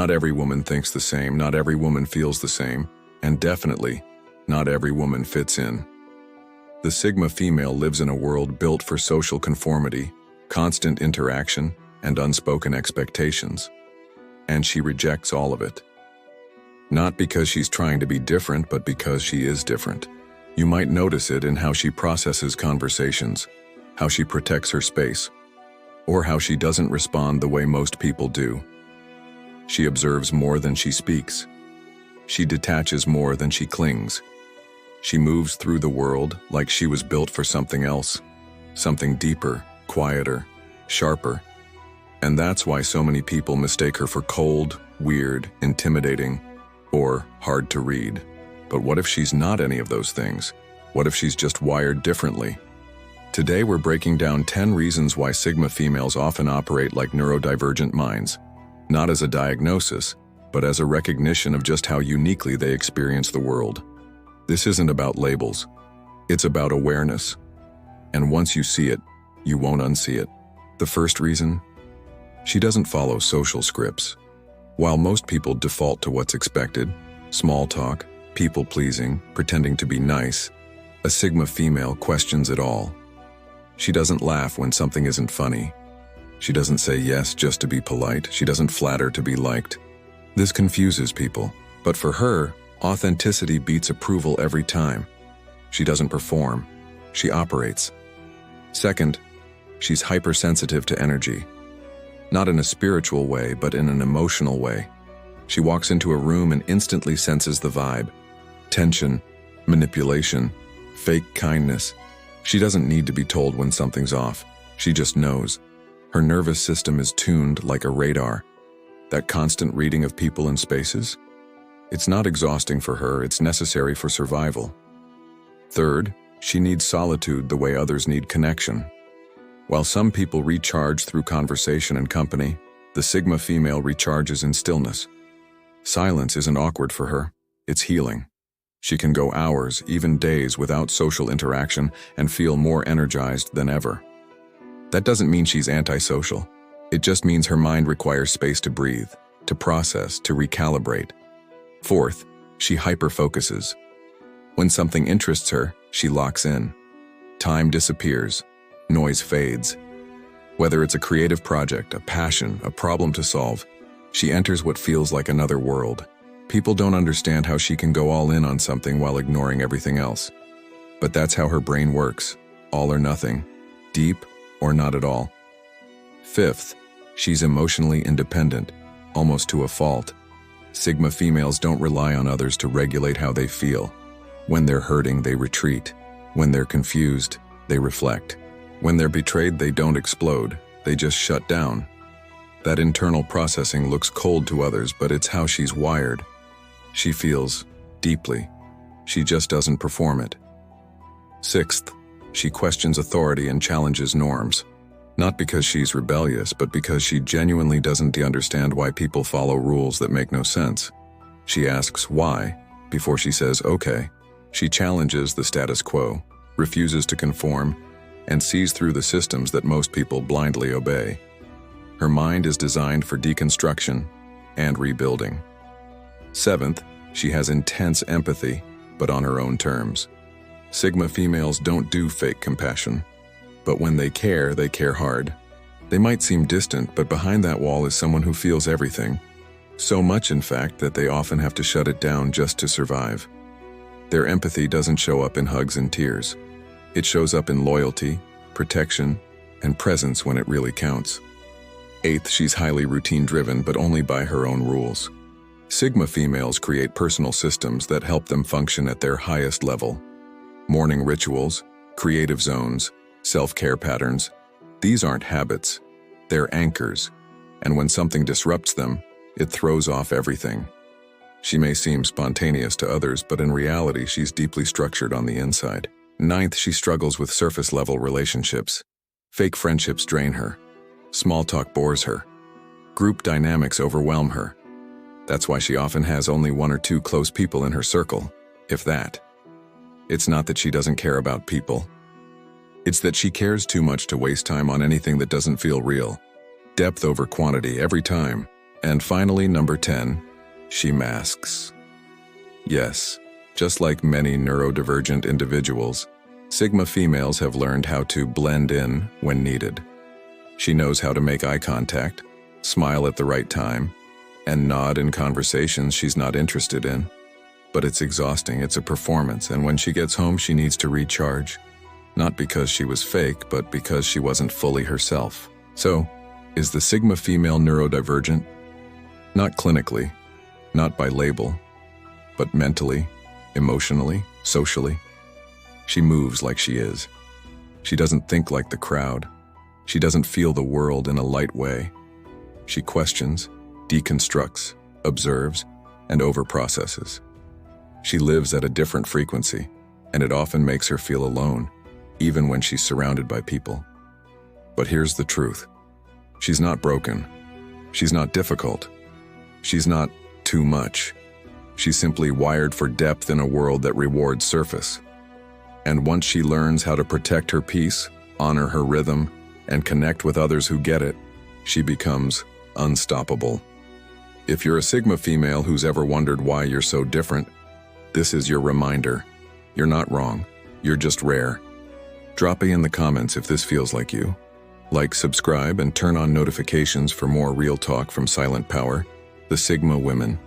Not every woman thinks the same, not every woman feels the same, and definitely, not every woman fits in. The Sigma female lives in a world built for social conformity, constant interaction, and unspoken expectations. And she rejects all of it. Not because she's trying to be different, but because she is different. You might notice it in how she processes conversations, how she protects her space, or how she doesn't respond the way most people do. She observes more than she speaks. She detaches more than she clings. She moves through the world like she was built for something else, something deeper, quieter, sharper. And that's why so many people mistake her for cold, weird, intimidating, or hard to read. But what if she's not any of those things? What if she's just wired differently? Today we're breaking down 10 reasons why Sigma females often operate like neurodivergent minds, not as a diagnosis, but as a recognition of just how uniquely they experience the world. This isn't about labels. It's about awareness. And once you see it, you won't unsee it. The first reason? She doesn't follow social scripts. While most people default to what's expected, small talk, people-pleasing, pretending to be nice, a Sigma female questions it all. She doesn't laugh when something isn't funny. She doesn't say yes just to be polite. She doesn't flatter to be liked. This confuses people, but for her, authenticity beats approval every time. She doesn't perform. She operates. Second, she's hypersensitive to energy. Not in a spiritual way, but in an emotional way. She walks into a room and instantly senses the vibe. Tension, manipulation, fake kindness. She doesn't need to be told when something's off. She just knows. Her nervous system is tuned like a radar. That constant reading of people and spaces? It's not exhausting for her, it's necessary for survival. Third, she needs solitude the way others need connection. While some people recharge through conversation and company, the Sigma female recharges in stillness. Silence isn't awkward for her, it's healing. She can go hours, even days, without social interaction and feel more energized than ever. That doesn't mean she's antisocial. It just means her mind requires space to breathe, to process, to recalibrate. Fourth, she hyper-focuses. When something interests her, she locks in. Time disappears. Noise fades. Whether it's a creative project, a passion, a problem to solve, she enters what feels like another world. People don't understand how she can go all in on something while ignoring everything else. But that's how her brain works. All or nothing. Deep or not at all. Fifth, she's emotionally independent, almost to a fault. Sigma females don't rely on others to regulate how they feel. When they're hurting, they retreat. When they're confused, they reflect. When they're betrayed, they don't explode. They just shut down. That internal processing looks cold to others, but it's how she's wired. She feels deeply. She just doesn't perform it. Sixth, she questions authority and challenges norms. Not because she's rebellious, but because she genuinely doesn't understand why people follow rules that make no sense. She asks why before she says okay. She challenges the status quo, refuses to conform, and sees through the systems that most people blindly obey. Her mind is designed for deconstruction and rebuilding. Seventh, she has intense empathy, but on her own terms. Sigma females don't do fake compassion. But when they care hard. They might seem distant, but behind that wall is someone who feels everything. So much, in fact, that they often have to shut it down just to survive. Their empathy doesn't show up in hugs and tears. It shows up in loyalty, protection, and presence when it really counts. Eighth, she's highly routine-driven, but only by her own rules. Sigma females create personal systems that help them function at their highest level. Morning rituals, creative zones, self-care patterns. These aren't habits. They're anchors. And when something disrupts them, it throws off everything. She may seem spontaneous to others, but in reality, she's deeply structured on the inside. Ninth, she struggles with surface-level relationships. Fake friendships drain her. Small talk bores her. Group dynamics overwhelm her. That's why she often has only one or two close people in her circle, if that. It's not that she doesn't care about people. It's that she cares too much to waste time on anything that doesn't feel real. Depth over quantity every time. And finally, number 10, she masks. Yes, just like many neurodivergent individuals, Sigma females have learned how to blend in when needed. She knows how to make eye contact, smile at the right time, and nod in conversations she's not interested in. But it's exhausting, it's a performance, and when she gets home she needs to recharge. Not because she was fake, but because she wasn't fully herself. So, is the Sigma female neurodivergent? Not clinically, not by label, but mentally, emotionally, socially. She moves like she is. She doesn't think like the crowd. She doesn't feel the world in a light way. She questions, deconstructs, observes, and overprocesses. She lives at a different frequency, and it often makes her feel alone, even when she's surrounded by people. But here's the truth. She's not broken. She's not difficult. She's not too much. She's simply wired for depth in a world that rewards surface. And once she learns how to protect her peace, honor her rhythm, and connect with others who get it, she becomes unstoppable. If you're a Sigma female who's ever wondered why you're so different, this is your reminder. You're not wrong. You're just rare. Drop in the comments if this feels like you. Like, subscribe, and turn on notifications for more real talk from Silent Power, the Sigma women.